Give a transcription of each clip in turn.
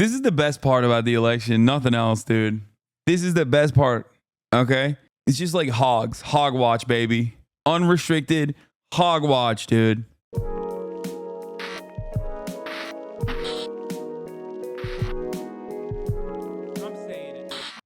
This is the best part about the election. Nothing else, dude. This is the best part. Okay? It's just like hogs. Hogwatch, baby. Unrestricted Hogwatch, dude.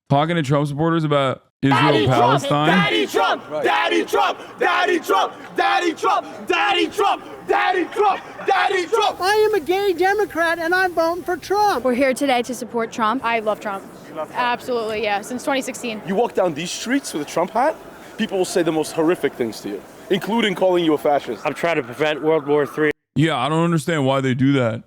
Talking to Trump supporters about Israel Palestine. Daddy Trump! Daddy Trump! Daddy Trump! Daddy Trump! Daddy Trump! Daddy Trump! Daddy Trump! I am a gay Democrat and I'm voting for Trump. We're here today to support Trump. I love Trump. You love Trump? Absolutely, yeah. Since 2016. You walk down these streets with a Trump hat, people will say the most horrific things to you, including calling you a fascist. I'm trying to prevent World War III. Yeah, I don't understand why they do that.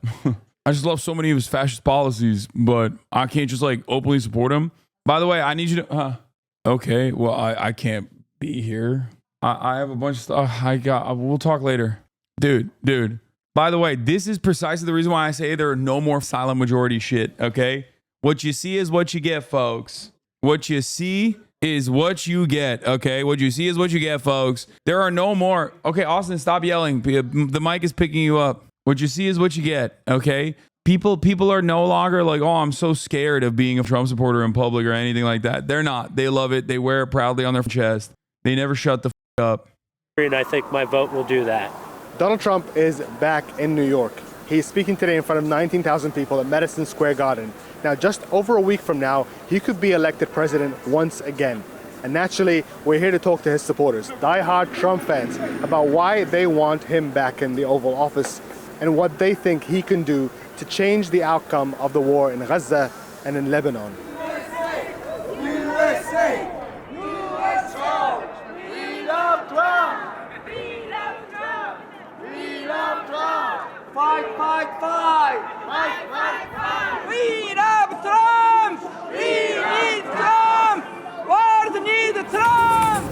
I just love so many of his fascist policies, but I can't just like openly support him. By the way, I need you to. Okay, well, I can't be here. I have a bunch of stuff. We'll talk later, dude. By the way, this is precisely the reason why I say there are no more silent majority shit. Okay, what you see is what you get, folks. What you see is what you get. Okay, what you see is what you get, folks. There are no more. Okay, Austin, stop yelling. The mic is picking you up. What you see is what you get. Okay. People are no longer like, oh, I'm so scared of being a Trump supporter in public or anything like that. They're not. They love it. They wear it proudly on their chest. They never shut the up. And I think my vote will do that. Donald Trump is back in New York. He's speaking today in front of 19,000 people at Madison Square Garden. Now, just over a week from now, he could be elected president once again. And naturally, we're here to talk to his supporters, diehard Trump fans, about why they want him back in the Oval Office and what they think he can do to change the outcome of the war in Gaza and in Lebanon. USA! USA! USA! We love Trump! We love Trump! We love Trump! Fight, fight, fight! Fight, fight, fight! We love Trump! We need Trump! World needs Trump!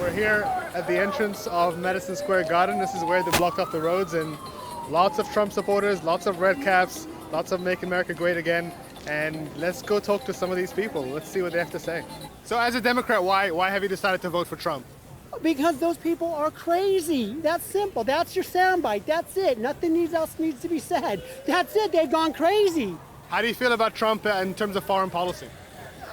We're here at the entrance of Madison Square Garden. This is where they blocked off the roads, and lots of Trump supporters, lots of red caps, lots of Make America Great Again. And let's go talk to some of these people. Let's see what they have to say. So as a Democrat, why have you decided to vote for Trump? Because those people are crazy. That's simple. That's your soundbite. That's it. Nothing else needs to be said. That's it. They've gone crazy. How do you feel about Trump in terms of foreign policy?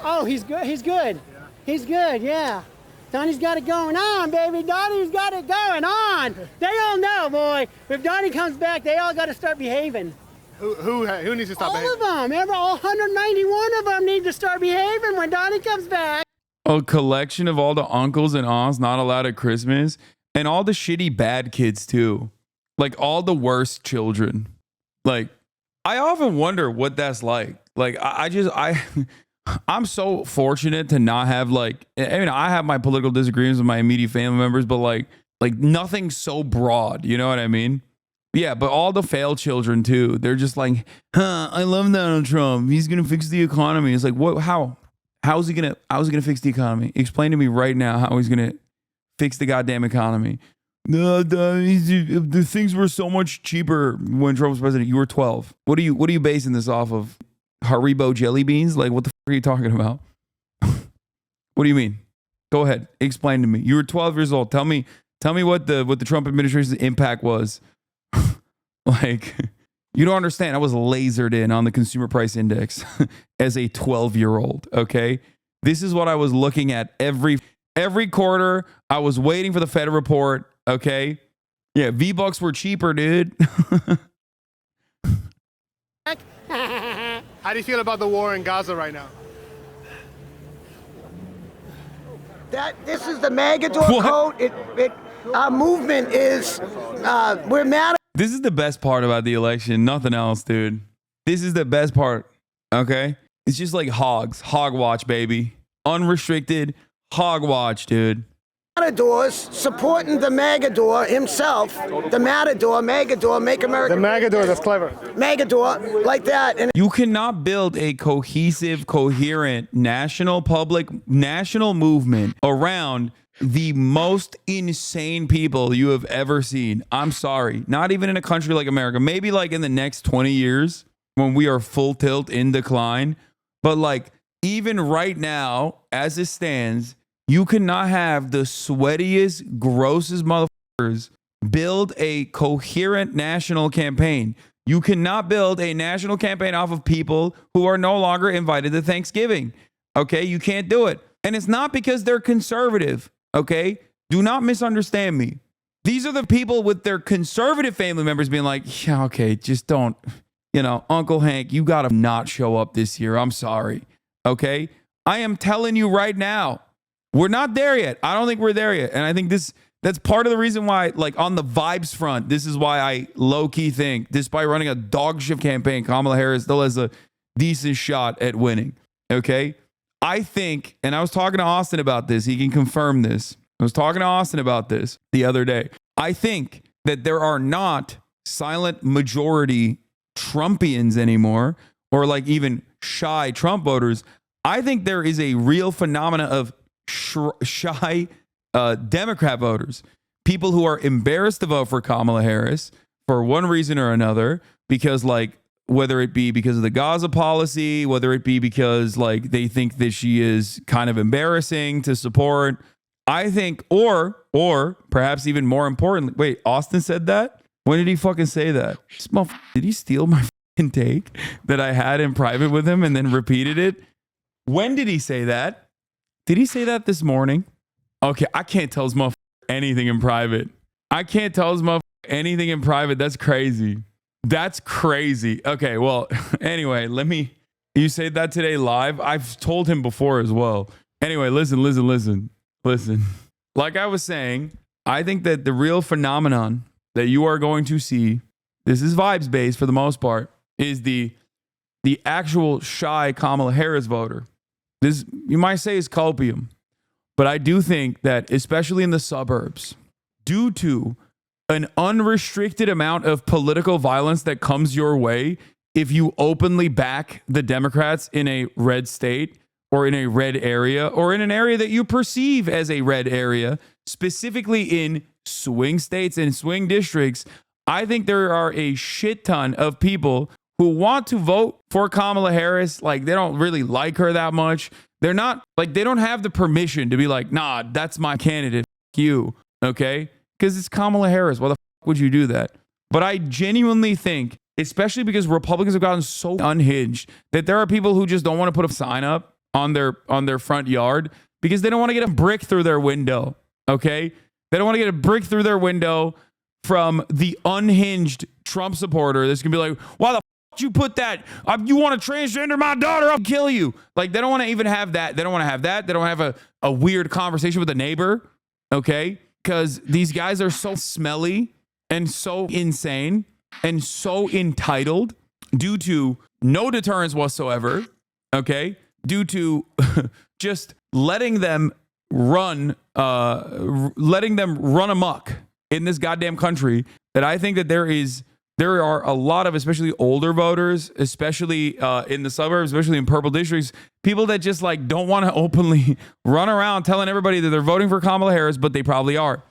Oh, he's good. He's good. He's good, yeah. Donnie's got it going on, baby. Donnie's got it going on. They all know, boy. If Donnie comes back, they all got to start behaving. Who needs to stop behaving? All of them. All 191 of them need to start behaving when Donnie comes back. A collection of all the uncles and aunts not allowed at Christmas, and all the shitty bad kids too. Like all the worst children. Like, I often wonder what that's like. Like, I'm so fortunate to not have like, I mean, I have my political disagreements with my immediate family members, but like nothing so broad, you know what I mean? Yeah, but all the failed children too. They're just like, I love Donald Trump. He's gonna fix the economy. It's like, what? How's he gonna fix the economy? Explain to me right now how he's gonna fix the goddamn economy. The things were so much cheaper when Trump was president. You were 12. What are you basing this off of? Haribo jelly beans? Like, what the fuck are you talking about? What do you mean? Go ahead, explain to me. You were 12 years old. Tell me what the Trump administration's impact was. Like, you don't understand. I was lasered in on the consumer price index as a 12-year-old. Okay, this is what I was looking at every quarter. I was waiting for the Fed report. Okay, yeah, V-Bucks were cheaper, dude. How do you feel about the war in Gaza right now? This is the Magador code. Our movement is, we're mad. This is the best part about the election. Nothing else, dude. This is the best part. Okay? It's just like hogs. Hogwatch, baby. Unrestricted Hogwatch, dude. Matadors supporting the Magador himself. The Magador, Make America. The Magador, that's clever. Magador, like that. And You cannot build a cohesive, coherent national movement around the most insane people you have ever seen. I'm sorry. Not even in a country like America. Maybe like in the next 20 years when we are full tilt in decline. But like even right now, as it stands, you cannot have the sweatiest, grossest motherfuckers build a coherent national campaign. You cannot build a national campaign off of people who are no longer invited to Thanksgiving. Okay, you can't do it. And it's not because they're conservative. Okay, do not misunderstand me. These are the people with their conservative family members being like, yeah, okay, just don't, Uncle Hank, you got to not show up this year. I'm sorry. Okay, I am telling you right now, we're not there yet. I don't think we're there yet. And I think that's part of the reason why, like on the vibes front, this is why I low-key think, despite running a dog shit campaign, Kamala Harris still has a decent shot at winning. Okay? I think, and I was talking to Austin about this. He can confirm this. I was talking to Austin about this the other day. I think that there are not silent majority Trumpians anymore, or like even shy Trump voters. I think there is a real phenomena of shy Democrat voters, people who are embarrassed to vote for Kamala Harris for one reason or another, because like whether it be because of the Gaza policy, whether it be because like they think that she is kind of embarrassing to support. I think, or perhaps even more importantly, wait, Austin said that? When did he fucking say that? Did he steal my fucking take that I had in private with him and then repeated it? When did he say that? Did he say that this morning? Okay, I can't tell his motherfucker anything in private. I can't tell his motherfucker anything in private. That's crazy. That's crazy. Okay, well, anyway, you say that today live? I've told him before as well. Anyway, listen. Like I was saying, I think that the real phenomenon that you are going to see, this is vibes based for the most part, is the actual shy Kamala Harris voter. This, you might say, is copium. But I do think that, especially in the suburbs, due to an unrestricted amount of political violence that comes your way if you openly back the Democrats in a red state or in a red area or in an area that you perceive as a red area, specifically in swing states and swing districts, I think there are a shit ton of people who want to vote for Kamala Harris. Like, they don't really like her that much. They're not, like, they don't have the permission to be like, nah, that's my candidate. F you. Okay? Because it's Kamala Harris. Why the fuck would you do that? But I genuinely think, especially because Republicans have gotten so unhinged, that there are people who just don't want to put a sign up on their front yard because they don't want to get a brick through their window. Okay? They don't want to get a brick through their window from the unhinged Trump supporter that's going to be like, why the you put that? You want to transgender my daughter? I'll kill you. Like, they don't want to even have that. They don't want to have that. They don't have a weird conversation with a neighbor. Okay? Because these guys are so smelly and so insane and so entitled due to no deterrence whatsoever. Okay? Due to just letting them run amok in this goddamn country, that I think that there are a lot of, especially older voters, especially in the suburbs, especially in purple districts, people that just like don't want to openly run around telling everybody that they're voting for Kamala Harris, but they probably are.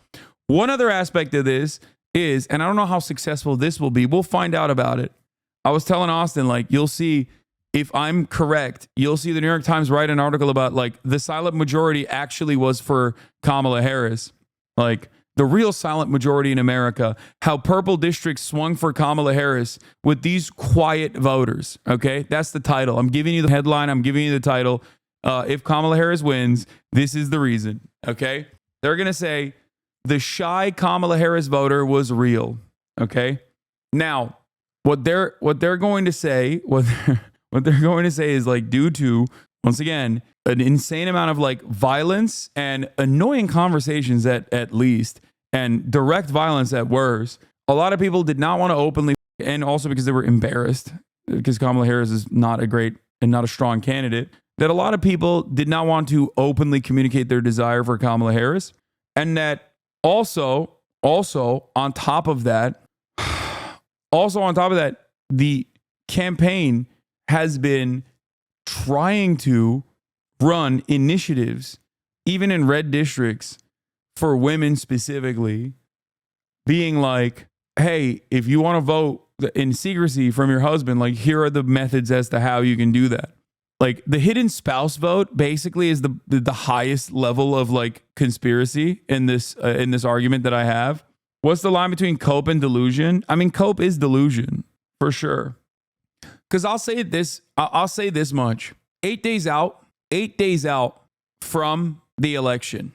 One other aspect of this is, and I don't know how successful this will be, we'll find out about it. I was telling Austin, like, you'll see, if I'm correct, you'll see the New York Times write an article about like the silent majority actually was for Kamala Harris. Like, the real silent majority in America, how purple districts swung for Kamala Harris with these quiet voters. Okay, that's the title. I'm giving you the headline. I'm giving you the title. If Kamala Harris wins, this is the reason. Okay, they're going to say the shy Kamala Harris voter was real. Okay, now what they're going to say, what they're going to say is like, due to, once again, an insane amount of like violence and annoying conversations at least, and direct violence at worst, a lot of people did not want to openly, and also because they were embarrassed because Kamala Harris is not a great and not a strong candidate, that a lot of people did not want to openly communicate their desire for Kamala Harris. And that also on top of that, the campaign has been trying to run initiatives, even in red districts, for women specifically, being like, hey, if you want to vote in secrecy from your husband, like, here are the methods as to how you can do that. Like, the hidden spouse vote basically is the highest level of like conspiracy in this argument that I have. What's the line between cope and delusion? I mean, cope is delusion for sure. Because I'll say this much: 8 days out from the election,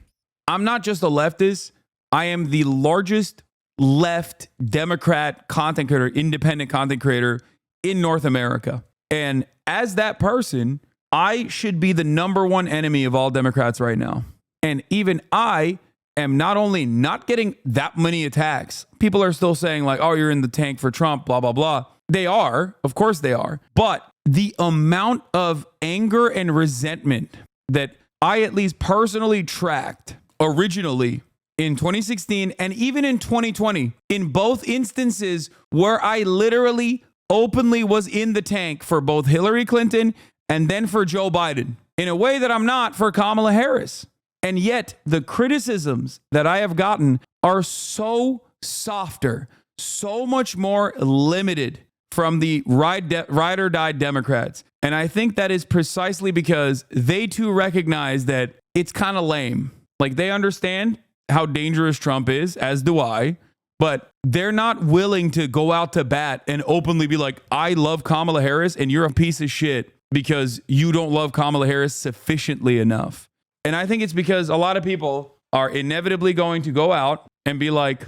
I'm not just a leftist. I am the largest left Democrat content creator, independent content creator in North America. And as that person, I should be the number one enemy of all Democrats right now. And even I am not only not getting that many attacks, people are still saying like, oh, you're in the tank for Trump, blah, blah, blah. They are. Of course they are. But the amount of anger and resentment that I at least personally tracked originally in 2016 and even in 2020, in both instances where I literally openly was in the tank for both Hillary Clinton and then for Joe Biden, in a way that I'm not for Kamala Harris. And yet the criticisms that I have gotten are so softer, so much more limited from the ride or die Democrats. And I think that is precisely because they too recognize that it's kind of lame. Like, they understand how dangerous Trump is, as do I, but they're not willing to go out to bat and openly be like, I love Kamala Harris and you're a piece of shit because you don't love Kamala Harris sufficiently enough. And I think it's because a lot of people are inevitably going to go out and be like,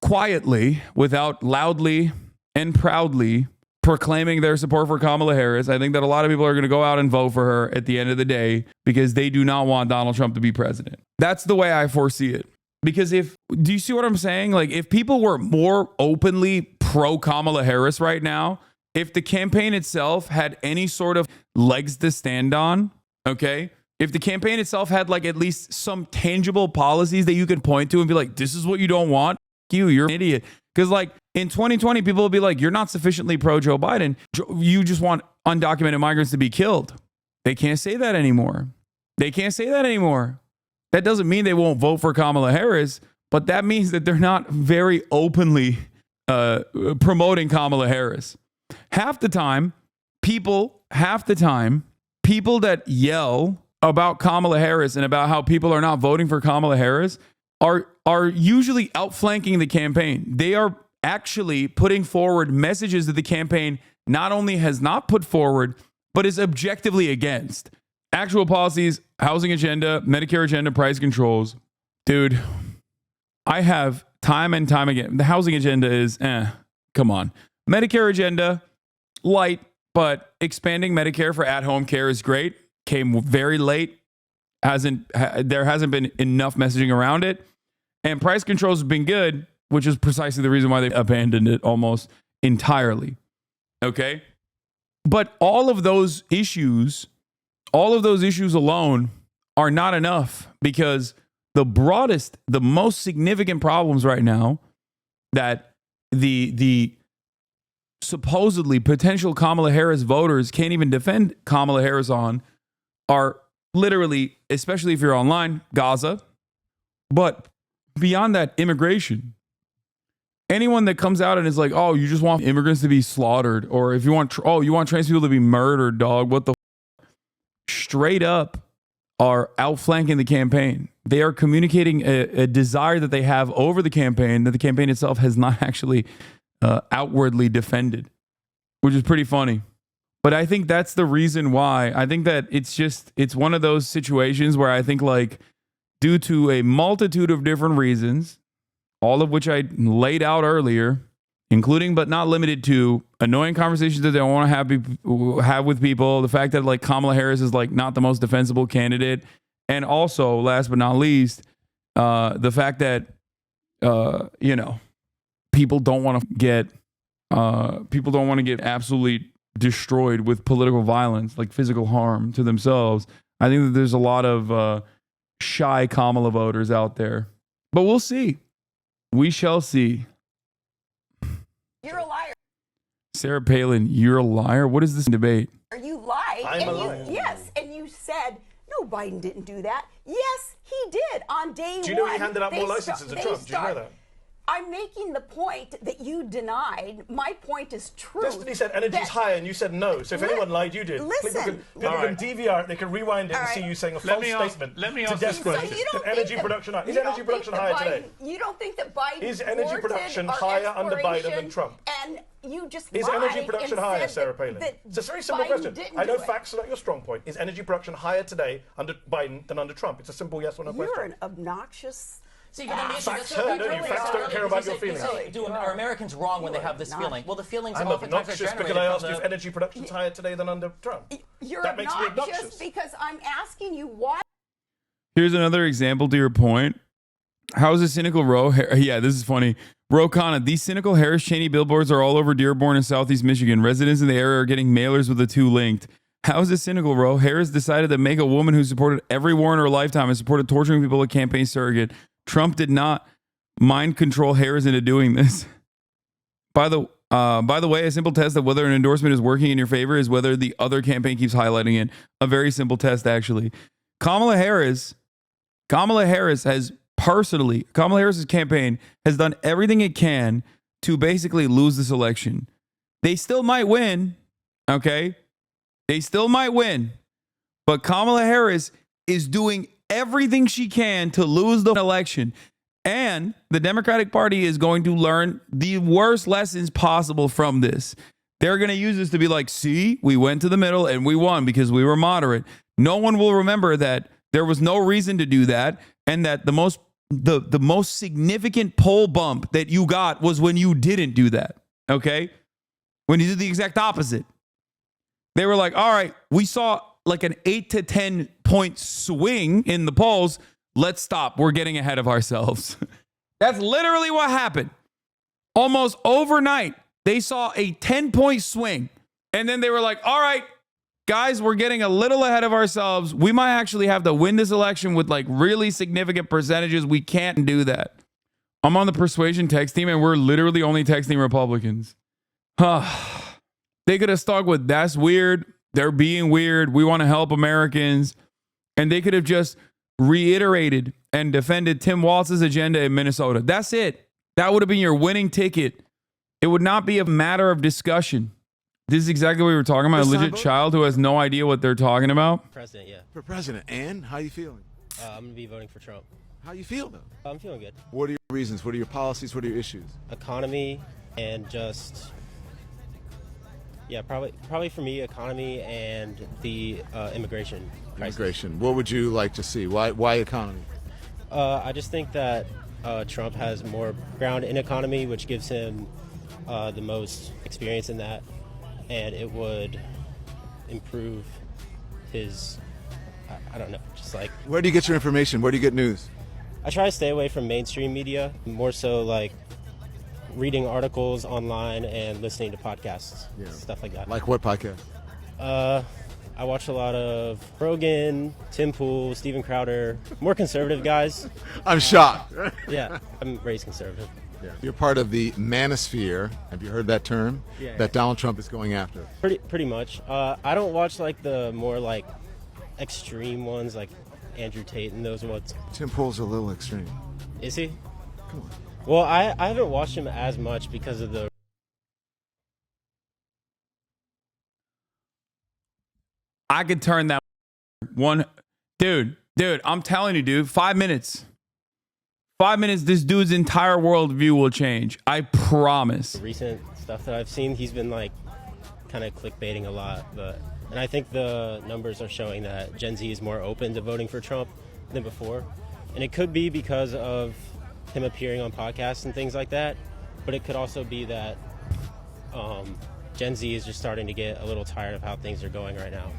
quietly, without loudly and proudly proclaiming their support for Kamala Harris. I think that a lot of people are going to go out and vote for her at the end of the day because they do not want Donald Trump to be president. That's the way I foresee it. Because do you see what I'm saying? Like, if people were more openly pro Kamala Harris right now, if the campaign itself had any sort of legs to stand on, okay? If the campaign itself had like at least some tangible policies that you could point to and be like, this is what you don't want, you're an idiot. Because like in 2020, people will be like, you're not sufficiently pro Joe Biden. You just want undocumented migrants to be killed. They can't say that anymore. They can't say that anymore. That doesn't mean they won't vote for Kamala Harris, but that means that they're not very openly promoting Kamala Harris. Half the time, people that yell about Kamala Harris and about how people are not voting for Kamala Harris are usually outflanking the campaign. They are actually putting forward messages that the campaign not only has not put forward, but is objectively against. Actual policies, housing agenda, Medicare agenda, price controls. Dude, I have time and time again. The housing agenda is, come on. Medicare agenda, light, but expanding Medicare for at-home care is great. Came very late. There hasn't been enough messaging around it. And price controls have been good, which is precisely the reason why they abandoned it almost entirely. Okay? But all of those issues alone are not enough, because the most significant problems right now that the supposedly potential Kamala Harris voters can't even defend Kamala Harris on are literally, especially if you're online, Gaza. But beyond that, immigration. Anyone that comes out and is like, oh, you just want immigrants to be slaughtered, or if you want, you want trans people to be murdered, dog, what the straight up are outflanking the campaign. They are communicating a desire that they have over the campaign that the campaign itself has not actually outwardly defended, which is pretty funny. But I think that's the reason why. I think that it's one of those situations where I think, like, due to a multitude of different reasons, all of which I laid out earlier, including but not limited to annoying conversations that they don't want to have with people, the fact that like Kamala Harris is like not the most defensible candidate, and also last but not least, the fact that people don't want to get absolutely destroyed with political violence, like physical harm to themselves. I think that there's a lot of shy Kamala voters out there, but we'll see. We shall see. You're a liar. Sarah Palin, you're a liar? What is this debate? You lied. I'm a liar. Yes, and you said, no, Biden didn't do that. Yes, he did on day one. Do you know he handed out more licenses to Trump? Do you know that? I'm making the point that you denied. My point is true. Destiny said energy's higher, and you said no. So if anyone lied, you did. Listen. People can DVR it, they can rewind it and see you saying a false statement. Let me ask to Destiny. So you don't energy production higher. Is energy production higher today? You don't think that Biden is energy production higher under Biden than Trump? And You just Is lied energy and production said higher, Sarah that- Palin? that It's a very simple Biden question. didn't I know do it. facts are not your strong point. Is energy production higher today under Biden than under Trump? It's a simple yes or no You're question. an obnoxious. See, but then the issue Facts that's hurt, what don't you? really Facts are. don't care about your feelings. Do are Americans wrong when they have this not. feeling? Well, the feelings I'm oftentimes are obnoxious generated because I from asked you if energy production is higher today than under Trump. You're That makes me obnoxious obnoxious. because I'm asking you why. Here's another example to your point. How is a cynical row? Yeah, this is funny. Ro Khanna, these cynical Harris Cheney billboards are all over Dearborn and Southeast Michigan. Residents in the area are getting mailers with the two linked. How is it cynical, Ro? Harris decided to make a woman who supported every war in her lifetime and supported torturing people a campaign surrogate. Trump did not mind control Harris into doing this. By the way, a simple test of whether an endorsement is working in your favor is whether the other campaign keeps highlighting it. A very simple test, actually. Kamala Harris's campaign has done everything it can to basically lose this election. They still might win, okay? They still might win. But Kamala Harris is doing everything she can to lose the election. And the Democratic Party is going to learn the worst lessons possible from this. They're going to use this to be like, see, we went to the middle and we won because we were moderate. No one will remember that there was no reason to do that, and that the most significant poll bump that you got was when you didn't do that, okay? When you did the exact opposite. They were like, all right, we saw like an 8 to 10 point swing in the polls. Let's stop. We're getting ahead of ourselves. That's literally what happened. Almost overnight, they saw a 10-point swing. And then they were like, all right, guys, we're getting a little ahead of ourselves. We might actually have to win this election with like really significant percentages. We can't do that. I'm on the persuasion text team and we're literally only texting Republicans. They could have stuck with that's weird. They're being weird. We want to help Americans. And they could have just reiterated and defended Tim Walz's agenda in Minnesota. That's it. That would have been your winning ticket. It would not be a matter of discussion. This is exactly what we were talking about. A legit child who has no idea what they're talking about. President, yeah. For president. And how you feeling? I'm going to be voting for Trump. How you feel, though? I'm feeling good. What are your reasons? What are your policies? What are your issues? Economy and just... Yeah, probably for me, economy and the immigration crisis. Immigration. What would you like to see? Why economy? I just think that Trump has more ground in economy, which gives him the most experience in that. And it would improve his, I don't know, just like... Where do you get your information? Where do you get news? I try to stay away from mainstream media, more so like reading articles online and listening to podcasts, stuff like that. Like what podcast? I watch a lot of Rogan, Tim Pool, Steven Crowder, more conservative guys. I'm shocked. Yeah, I'm raised conservative. Yeah. You're part of the manosphere. Have you heard that term? Yeah. That Donald Trump is going after. Pretty much. I don't watch like the more like extreme ones, like Andrew Tate and those ones. Tim Pool's a little extreme. Is he? Come on. Well, I haven't watched him as much because of the... I could turn that one... Dude, I'm telling you, dude, 5 minutes. 5 minutes, this dude's entire worldview will change. I promise. Recent stuff that I've seen, he's been like kind of clickbaiting a lot. And I think the numbers are showing that Gen Z is more open to voting for Trump than before. And it could be because of him appearing on podcasts and things like that. But it could also be that Gen Z is just starting to get a little tired of how things are going right now.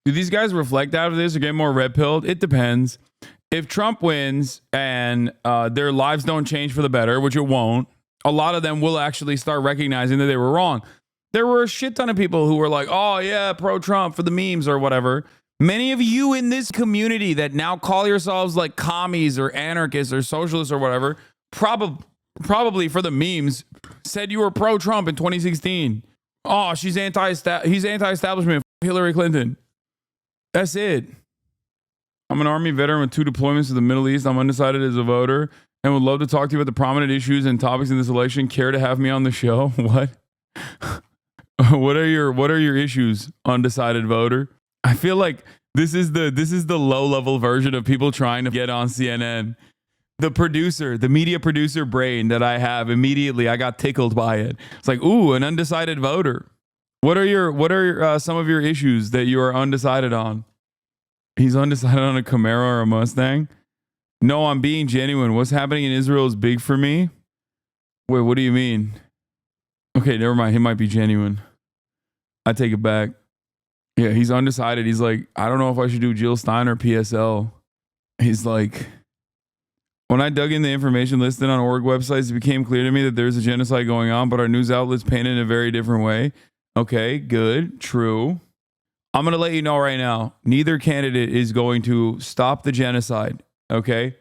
Do these guys reflect out of this or get more red pilled? It depends. If Trump wins and their lives don't change for the better, which it won't, a lot of them will actually start recognizing that they were wrong. There were a shit ton of people who were like, oh yeah, pro-Trump for the memes or whatever. Many of you in this community that now call yourselves like commies or anarchists or socialists or whatever, probably for the memes, said you were pro-Trump in 2016. Oh, he's anti-establishment, Hillary Clinton. That's it. I'm an Army veteran with 2 deployments to the Middle East. I'm undecided as a voter and would love to talk to you about the prominent issues and topics in this election. Care to have me on the show? What? What are your issues, undecided voter? I feel like this is the low level version of people trying to get on CNN. The producer, the media producer brain that I have, immediately I got tickled by it. It's like, ooh, an undecided voter. What are some of your issues that you are undecided on? He's undecided on a Camaro or a Mustang. No, I'm being genuine. What's happening in Israel is big for me. Wait, what do you mean? Okay, never mind. He might be genuine. I take it back. Yeah, he's undecided. He's like, I don't know if I should do Jill Stein or PSL. He's like, when I dug in the information listed on org websites, it became clear to me that there's a genocide going on, but our news outlets paint it in a very different way. Okay, good, true. I'm going to let you know right now, neither candidate is going to stop the genocide, okay?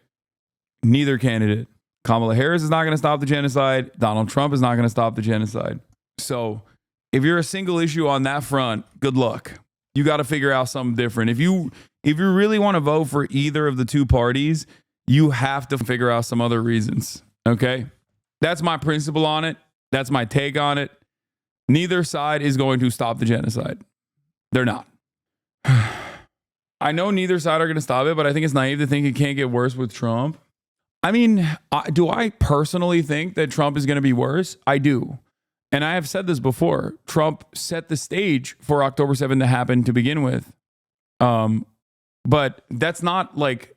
Neither candidate. Kamala Harris is not going to stop the genocide. Donald Trump is not going to stop the genocide. So if you're a single issue on that front, good luck. You got to figure out something different. If you really want to vote for either of the two parties, you have to figure out some other reasons, okay? That's my principle on it. That's my take on it. Neither side is going to stop the genocide. They're not. I know neither side are going to stop it, but I think it's naive to think it can't get worse with Trump. I mean, do I personally think that Trump is going to be worse? I do. And I have said this before. Trump set the stage for October 7th to happen to begin with. But that's not like,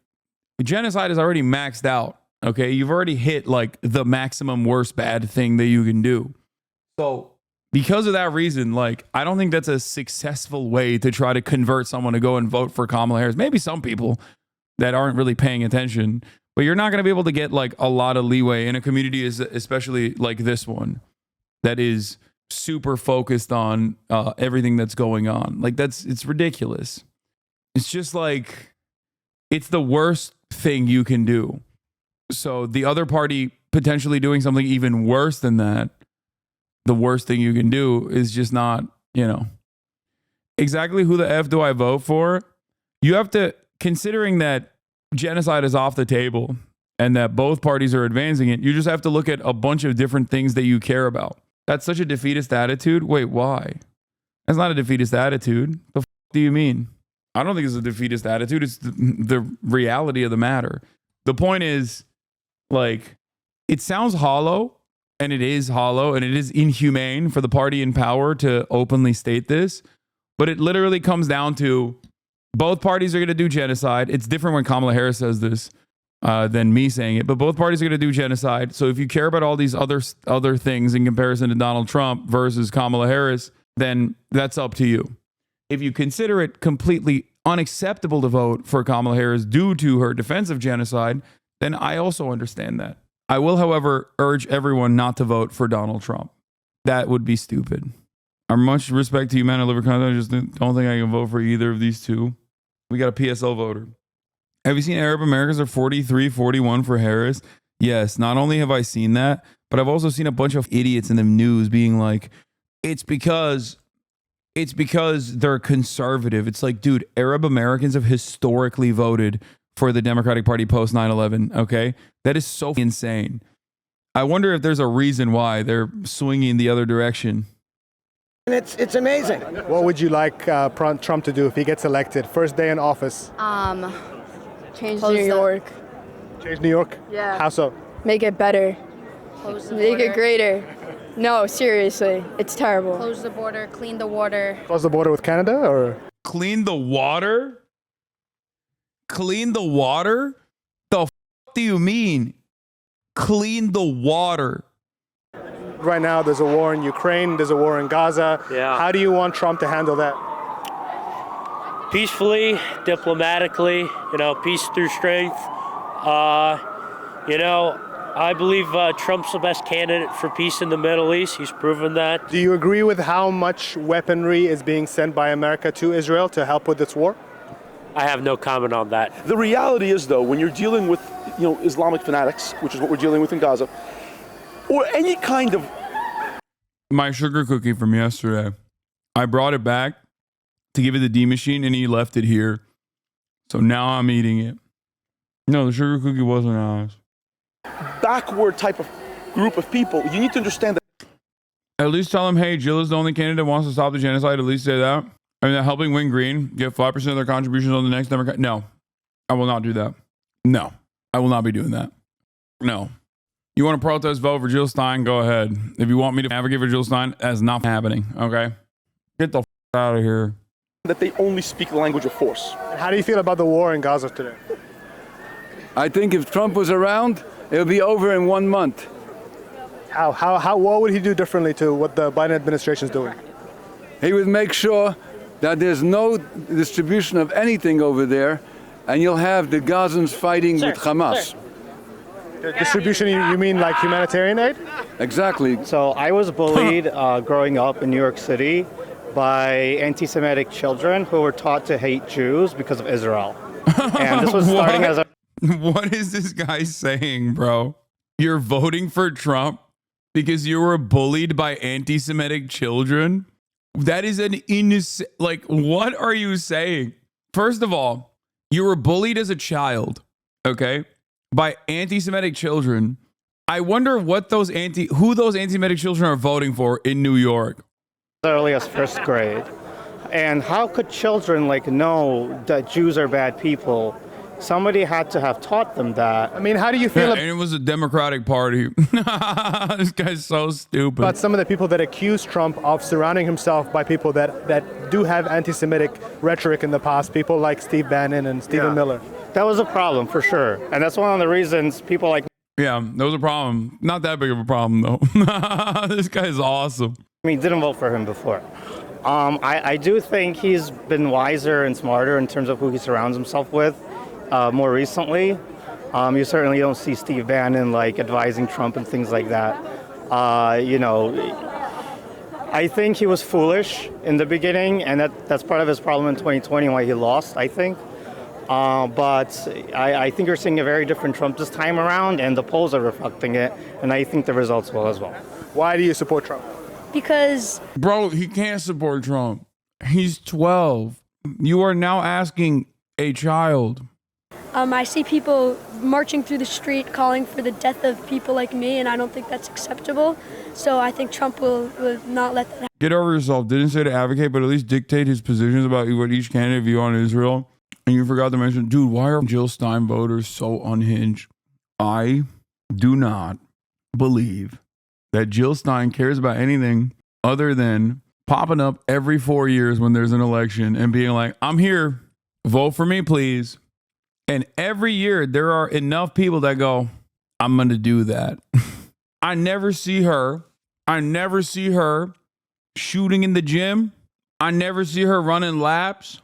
genocide is already maxed out. Okay. You've already hit like the maximum worst bad thing that you can do. So because of that reason, like, I don't think that's a successful way to try to convert someone to go and vote for Kamala Harris. Maybe some people that aren't really paying attention, but you're not going to be able to get like a lot of leeway in a community, especially like this one, that is super focused on everything that's going on. Like it's ridiculous. It's just like, it's the worst thing you can do. So the other party potentially doing something even worse than that, the worst thing you can do is just not, exactly who the F do I vote for? You have to, considering that genocide is off the table and that both parties are advancing it, you just have to look at a bunch of different things that you care about. That's such a defeatist attitude. Wait, why? That's not a defeatist attitude. The f do you mean? I don't think it's a defeatist attitude. It's the reality of the matter. The point is, like, it sounds hollow, and it is hollow, and it is inhumane for the party in power to openly state this, but it literally comes down to both parties are going to do genocide. It's different when Kamala Harris says this than me saying it, but both parties are going to do genocide. So if you care about all these other things in comparison to Donald Trump versus Kamala Harris, then that's up to you. If you consider it completely unacceptable to vote for Kamala Harris due to her defense of genocide, then I also understand that. I will, however, urge everyone not to vote for Donald Trump. That would be stupid. I much respect to you, man. I live in Canada. I just don't think I can vote for either of these two. We got a PSL voter. Have you seen Arab Americans are 43-41 for Harris? Yes. Not only have I seen that, but I've also seen a bunch of idiots in the news being like, it's because they're conservative. It's like, dude, Arab Americans have historically voted for the Democratic Party post 9/11. Okay. That is so insane. I wonder if there's a reason why they're swinging the other direction. And it's amazing. What would you like Trump to do if he gets elected? First day in office. Change New York. Change New York? Yeah. How so? Make it better. Close the Make border. it greater. No, seriously. It's terrible. Close the border, clean the water. Close the border with Canada or? Clean the water? Clean the water? The f do you mean? Clean the water. Right now, there's a war in Ukraine, there's a war in Gaza. Yeah. How do you want Trump to handle that? Peacefully, diplomatically, peace through strength. I believe Trump's the best candidate for peace in the Middle East. He's proven that. Do you agree with how much weaponry is being sent by America to Israel to help with this war? I have no comment on that. The reality is, though, when you're dealing with, Islamic fanatics, which is what we're dealing with in Gaza, or any kind of... My sugar cookie from yesterday, I brought it back to give it the D machine and he left it here. So now I'm eating it. No, the sugar cookie wasn't nice. backward type of group of people. You need to understand that. At least tell them, hey, Jill is the only candidate that wants to stop the genocide. At least say that. I mean, helping Win Green get 5% of their contributions on the next Democrat. No, I will not do that. No, I will not be doing that. No. You want to protest vote for Jill Stein? Go ahead. If you want me to advocate for Jill Stein, that's not happening. Okay? Get the out of here. That they only speak the language of force. How do you feel about the war in Gaza today? I think if Trump was around, it would be over in 1 month. What would he do differently to what the Biden administration is doing? He would make sure that there's no distribution of anything over there, and you'll have the Gazans fighting with Hamas. The distribution, you mean like humanitarian aid? Exactly. So I was bullied growing up in New York City by anti-Semitic children who were taught to hate Jews because of Israel. And this was starting as a... What is this guy saying, bro? You're voting for Trump because you were bullied by anti-Semitic children? That is an innocent... Like, what are you saying? First of all, you were bullied as a child, okay, by anti-Semitic children. I wonder what who those anti-Semitic children are voting for in New York. As early as first grade. And how could children know that Jews are bad people? Somebody had to have taught them that. I mean, how do you feel and it was a Democratic Party. This guy's so stupid. About some of the people that accuse Trump of surrounding himself by people that do have anti-Semitic rhetoric in the past, people like Steve Bannon and Stephen Miller? That was a problem for sure. And that's one of the reasons people like... Yeah, that was a problem. Not that big of a problem, though. This guy's awesome. I mean, didn't vote for him before. I do think he's been wiser and smarter in terms of who he surrounds himself with more recently. You certainly don't see Steve Bannon advising Trump and things like that. I think he was foolish in the beginning, and that's part of his problem in 2020 why he lost, I think. But I think you're seeing a very different Trump this time around, and the polls are reflecting it, and I think the results will as well. Why do you support Trump? Because... Bro, he can't support Trump. He's 12. You are now asking a child. I see people marching through the street calling for the death of people like me, and I don't think that's acceptable. So I think Trump will not let that happen. Get over yourself. Didn't say to advocate, but at least dictate his positions about what each candidate view on Israel. And you forgot to mention, dude, why are Jill Stein voters so unhinged? I do not believe that Jill Stein cares about anything other than popping up every 4 years when there's an election and being like, I'm here, vote for me, please. And every year there are enough people that go, I'm going to do that. I never see her shooting in the gym. I never see her running laps.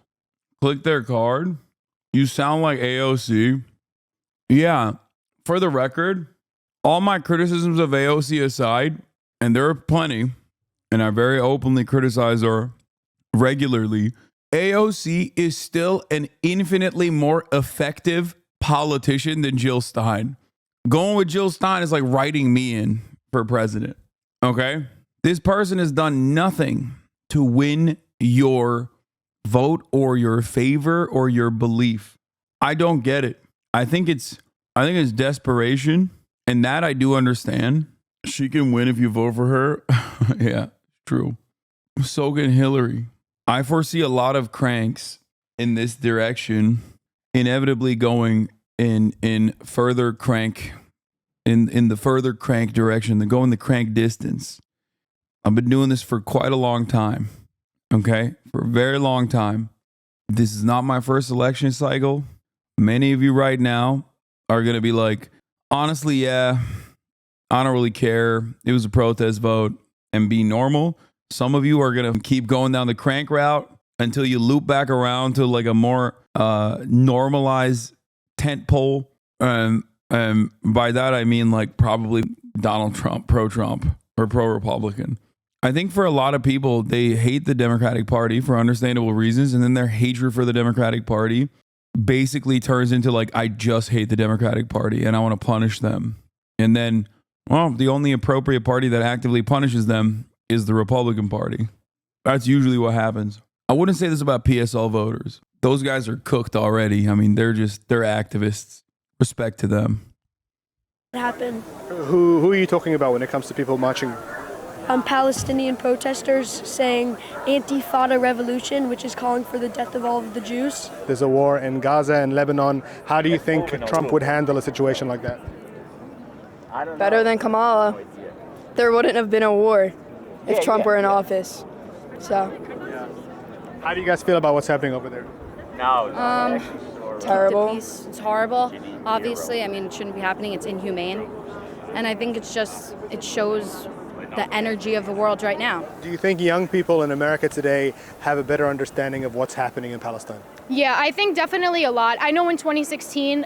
Click their card. You sound like AOC. Yeah, for the record, all my criticisms of AOC aside, and there are plenty, and I very openly criticize her regularly, AOC is still an infinitely more effective politician than Jill Stein. Going with Jill Stein is like writing me in for president. Okay? This person has done nothing to win your vote or your favor or your belief. I don't get it. I think it's desperation, and that I do understand. She can win if you vote for her. Yeah, true. So can Hillary. I foresee a lot of cranks in this direction, inevitably going in further crank, in the further crank direction, the go in the crank distance. I've been doing this for quite a long time. Okay? For a very long time. This is not my first election cycle. Many of you right now are going to be like, honestly, yeah, I don't really care. It was a protest vote, and be normal. Some of you are going to keep going down the crank route until you loop back around to like a more normalized tent pole. And by that, I mean like probably Donald Trump, pro-Trump or pro-Republican. I think for a lot of people, they hate the Democratic Party for understandable reasons. And then their hatred for the Democratic Party basically turns into like, I just hate the Democratic Party and I want to punish them. And then, well, the only appropriate party that actively punishes them is the Republican Party. That's usually what happens. I wouldn't say this about PSL voters. Those guys are cooked already. I mean, they're activists. Respect to them. What happened? Who are you talking about when it comes to people marching? Palestinian protesters saying Antifada revolution, which is calling for the death of all of the Jews. There's a war in Gaza and Lebanon. How do you think Trump would handle a situation like that? Better than Kamala. There wouldn't have been a war if Trump were in office. So. How do you guys feel about what's happening over there? Terrible. It's horrible. Obviously, I mean, it shouldn't be happening. It's inhumane. And I think it shows the energy of the world right now. Do you think young people in America today have a better understanding of what's happening in Palestine? Yeah, I think definitely a lot. I know in 2016,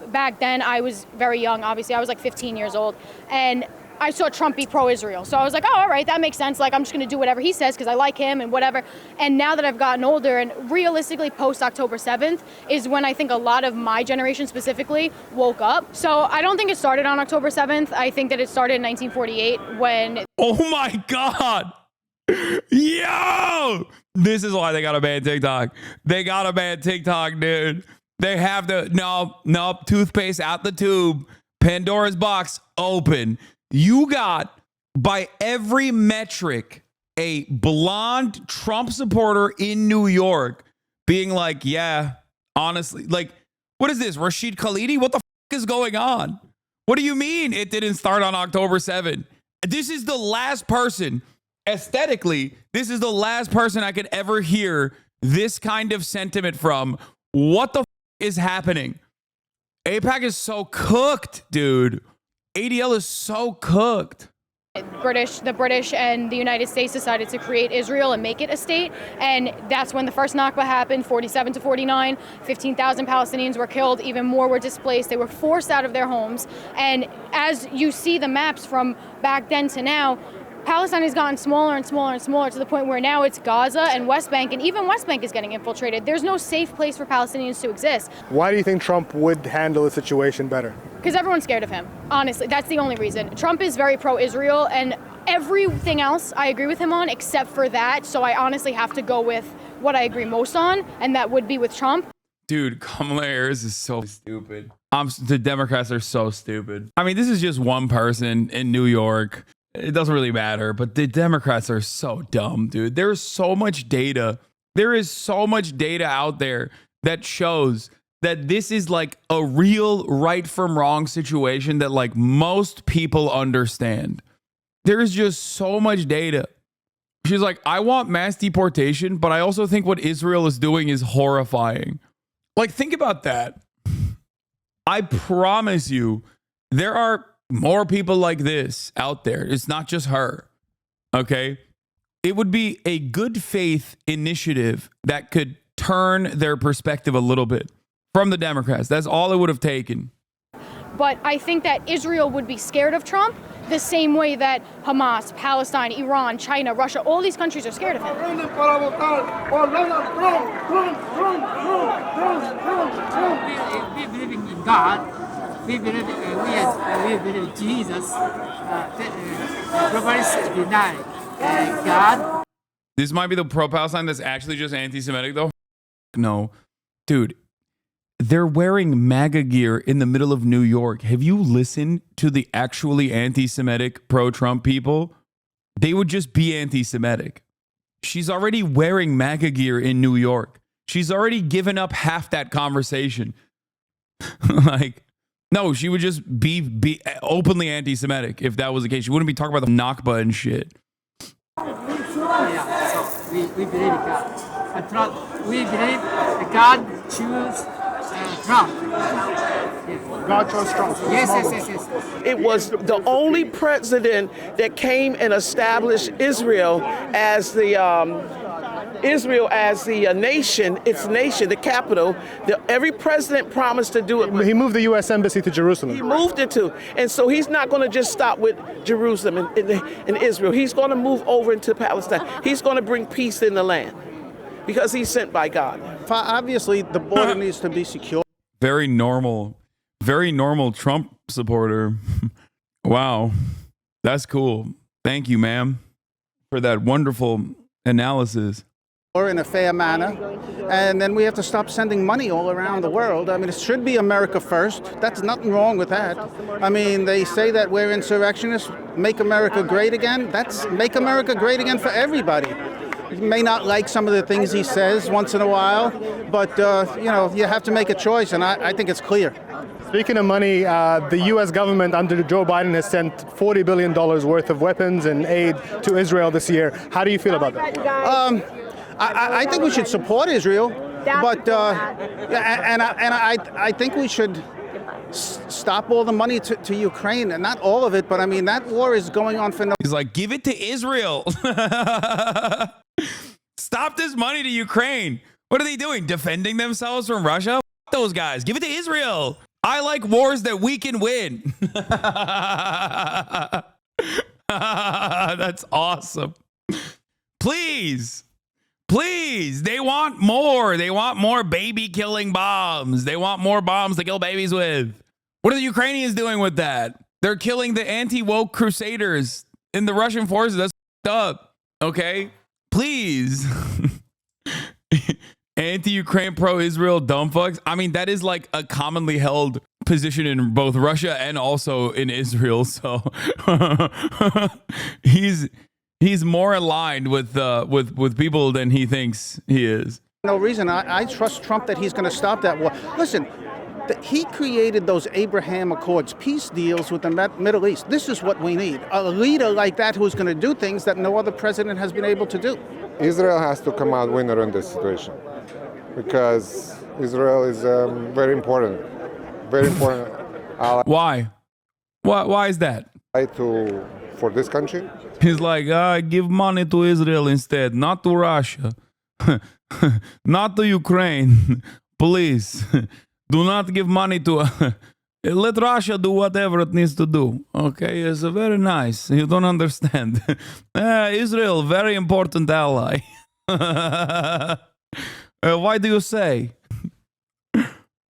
back then I was very young, obviously. I was like 15 years old. And I saw Trump be pro-Israel. So I was like, oh, all right, that makes sense. Like, I'm just going to do whatever he says because I like him and whatever. And now that I've gotten older and realistically post-October 7th is when I think a lot of my generation specifically woke up. So I don't think it started on October 7th. I think that it started in 1948 when... Oh my God. Yo! This is why they got to ban TikTok. They got to ban TikTok, dude. They have to... No, toothpaste out the tube. Pandora's box open. You got, by every metric, a blonde Trump supporter in New York being like, yeah, honestly, like, what is this, Rashid Khalidi? What the is going on? What do you mean it didn't start on October 7th? This is the last person, aesthetically, this is the last person I could ever hear this kind of sentiment from. What the is happening? AIPAC is so cooked, dude. ADL is so cooked. The British and the United States decided to create Israel and make it a state. And that's when the first Nakba happened, 47 to 49. 15,000 Palestinians were killed. Even more were displaced. They were forced out of their homes. And as you see the maps from back then to now, Palestine has gotten smaller and smaller and smaller to the point where now it's Gaza and West Bank, and even West Bank is getting infiltrated. There's no safe place for Palestinians to exist. Why do you think Trump would handle the situation better? Because everyone's scared of him. Honestly, that's the only reason. Trump is very pro-Israel, and everything else I agree with him on except for that. So I honestly have to go with what I agree most on, and that would be with Trump. Dude, Kamala Harris is so stupid. The Democrats are so stupid. I mean, this is just one person in New York. It doesn't really matter, but the Democrats are so dumb, dude. There's so much data. There is so much data out there that shows that this is like a real right from wrong situation that like most people understand. There is just so much data. She's like, I want mass deportation, but I also think what Israel is doing is horrifying. Like, think about that. I promise you, there are more people like this out there. It's not just her. Okay. It would be a good faith initiative that could turn their perspective a little bit from the Democrats. That's all it would have taken. But I think that Israel would be scared of Trump the same way that Hamas, Palestine, Iran, China, Russia, all these countries are scared of him. We believe in God. We believe we believe Jesus. Nobody deny God. This might be the pro-Palestine that's actually just anti-Semitic, though. No, dude, they're wearing MAGA gear in the middle of New York. Have you listened to the actually anti-Semitic pro-Trump people? They would just be anti-Semitic. She's already wearing MAGA gear in New York. She's already given up half that conversation. Like, no, she would just be openly anti-Semitic if that was the case. She wouldn't be talking about the Nakba and shit. Yeah, so we believe in God. And Trump, we believe that God choose Trump. Yes. God chose Trump. Yes. It was the only president that came and established Israel as the nation, its nation, the capital. Every president promised to do it. He moved the U.S. Embassy to Jerusalem. He moved it to. And so he's not going to just stop with Jerusalem and Israel. He's going to move over into Palestine. He's going to bring peace in the land because he's sent by God. Obviously, the border needs to be secure. Very normal Trump supporter. Wow. That's cool. Thank you, ma'am, for that wonderful analysis. Or in a fair manner, and then we have to stop sending money all around the world. I mean, it should be America first. That's nothing wrong with that. I mean, they say that we're insurrectionists, make America great again. That's make America great again for everybody. You may not like some of the things he says once in a while, but you know, you have to make a choice, and I think it's clear. Speaking of money, the U.S. government under Joe Biden has sent $40 billion worth of weapons and aid to Israel this year. How do you feel about that? I think we should support Israel, but I think we should stop all the money to Ukraine, and not all of it, but I mean that war is going on for no. He's like, give it to Israel. Stop this money to Ukraine. What are they doing? Defending themselves from Russia? F those guys. Give it to Israel. I like wars that we can win. That's awesome. Please. Please. They want more. They want more baby killing bombs. They want more bombs to kill babies with. What are the Ukrainians doing with that? They're killing the anti-woke crusaders in the Russian forces. That's up. Okay? Please. Anti-Ukraine, pro-Israel dumb fucks. I mean, that is like a commonly held position in both Russia and also in Israel. So he's more aligned with people than he thinks he is. No reason. I trust Trump that he's going to stop that war. Listen, he created those Abraham Accords, peace deals with the Middle East. This is what we need. A leader like that who's going to do things that no other president has been able to do. Israel has to come out winner in this situation because Israel is very important ally. Why? Why is that? For this country? He's like, give money to Israel instead, not to Russia, not to Ukraine. Please, do not give money to. Let Russia do whatever it needs to do. Okay, it's very nice. You don't understand. Israel, very important ally. Why do you say?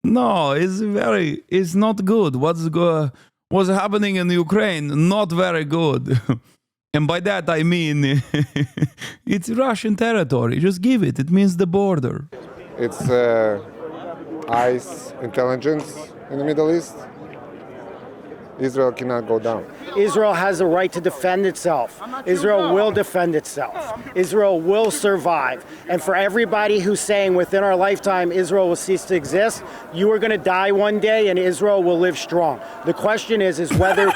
No, it's not good. What's happening in Ukraine? Not very good. And by that I mean it's Russian territory. Just give it. It means the border. It's ICE intelligence in the Middle East. Israel cannot go down. Israel has a right to defend itself. Israel will defend itself. Israel will survive. And for everybody who's saying within our lifetime Israel will cease to exist, you are going to die one day and Israel will live strong. The question is whether...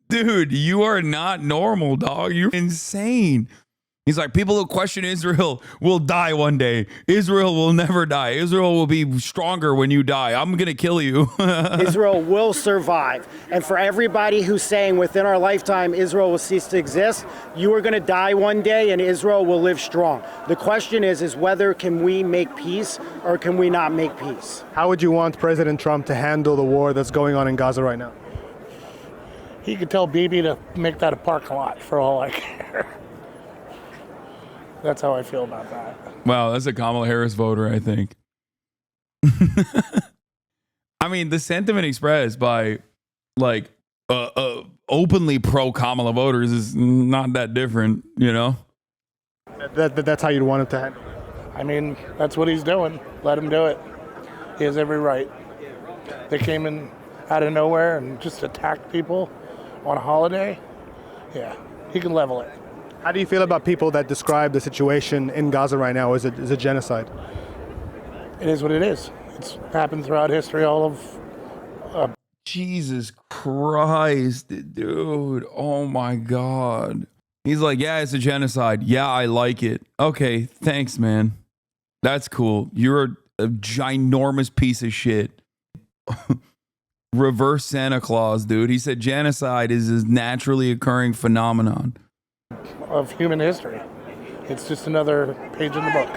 Dude, you are not normal, dog. You're insane. He's like, people who question Israel will die one day. Israel will never die. Israel will be stronger when you die. I'm going to kill you. Israel will survive. And for everybody who's saying within our lifetime Israel will cease to exist, you are going to die one day and Israel will live strong. The question is whether can we make peace or can we not make peace? How would you want President Trump to handle the war that's going on in Gaza right now? He could tell Bibi to make that a parking lot for all I care. That's how I feel about that. Wow, that's a Kamala Harris voter, I think. I mean, the sentiment expressed by like openly pro-Kamala voters is not that different, you know? That's how you'd want him to handle it. I mean, that's what he's doing. Let him do it. He has every right. They came in out of nowhere and just attacked people on a holiday. Yeah, he can level it. How do you feel about people that describe the situation in Gaza right now as a genocide? It is what it is. It's happened throughout history, all of... Jesus Christ, dude. Oh, my God. He's like, yeah, it's a genocide. Yeah, I like it. Okay, thanks, man. That's cool. You're a ginormous piece of shit. Reverse Santa Claus, dude. He said genocide is a naturally occurring phenomenon of human history. It's just another page in the book.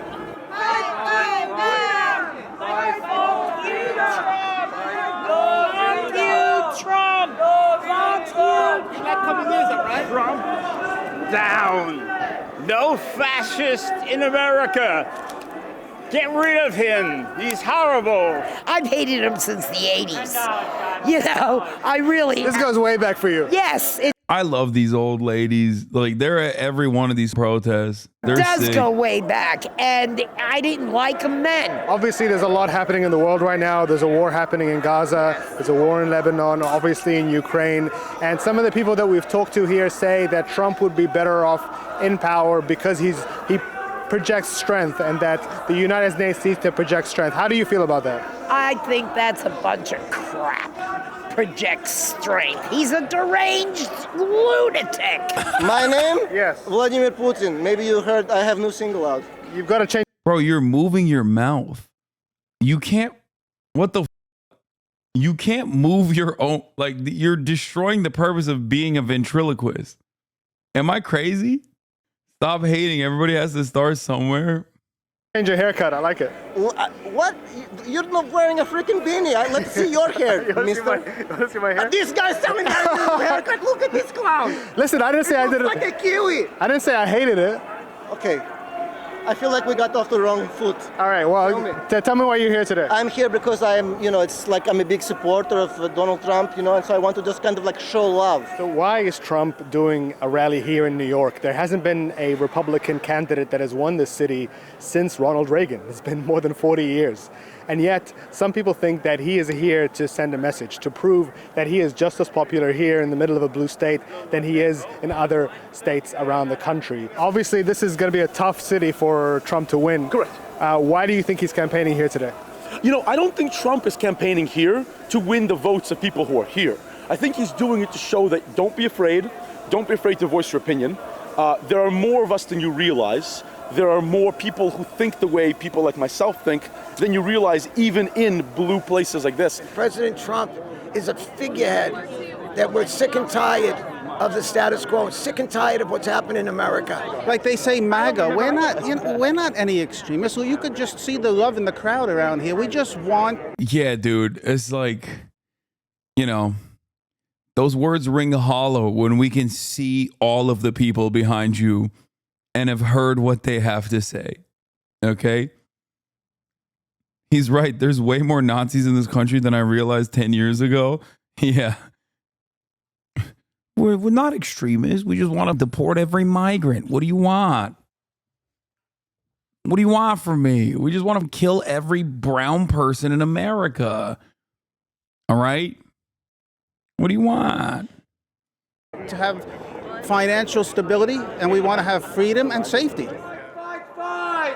Down. No fascist in America. Get rid of him. He's horrible. I've hated him since the 80s. You know, I really... This goes way back for you. Yes. I love these old ladies. Like, they're at every one of these protests. They're does sick. Go way back, and I didn't like them then. Obviously, there's a lot happening in the world right now. There's a war happening in Gaza. There's a war in Lebanon, obviously in Ukraine. And some of the people that we've talked to here say that Trump would be better off in power because he projects strength and that the United States needs to project strength. How do you feel about that? I think that's a bunch of crap. Projects strength. He's a deranged lunatic. My name? Yes. Vladimir Putin. Maybe you heard I have new single out. You've got to change. Bro, you're moving your mouth. You can't. What the? You can't move your own. Like, you're destroying the purpose of being a ventriloquist. Am I crazy? Stop hating. Everybody has to start somewhere. Change your haircut. I like it. What? You're not wearing a freaking beanie. Let's see your hair, mister. Let's see my hair. This guy's telling me I need a haircut. Look at this clown. Listen, I didn't say I did it. Like a kiwi. I didn't say I hated it. Okay. I feel like we got off the wrong foot. All right, well, tell me why you're here today. I'm here because it's like I'm a big supporter of Donald Trump, and so I want to just kind of like show love. So why is Trump doing a rally here in New York? There hasn't been a Republican candidate that has won this city since Ronald Reagan. It's been more than 40 years. And yet, some people think that he is here to send a message, to prove that he is just as popular here in the middle of a blue state than he is in other states around the country. Obviously, this is going to be a tough city for Trump to win. Correct. Why do you think he's campaigning here today? I don't think Trump is campaigning here to win the votes of people who are here. I think he's doing it to show that don't be afraid to voice your opinion. There are more of us than you realize. There are more people who think the way people like myself think than you realize, even in blue places like this. President Trump is a figurehead that we're sick and tired of the status quo, sick and tired of what's happening in America. Like they say MAGA, we're not any extremists. So you could just see the love in the crowd around here. We just want... Yeah, dude. It's like, those words ring hollow when we can see all of the people behind you and have heard what they have to say. Okay? He's right. There's way more Nazis in this country than I realized 10 years ago. Yeah. We're not extremists. We just want to deport every migrant. What do you want? What do you want from me? We just want to kill every brown person in America. All right? What do you want? To have financial stability, and we want to have freedom and safety. Fight!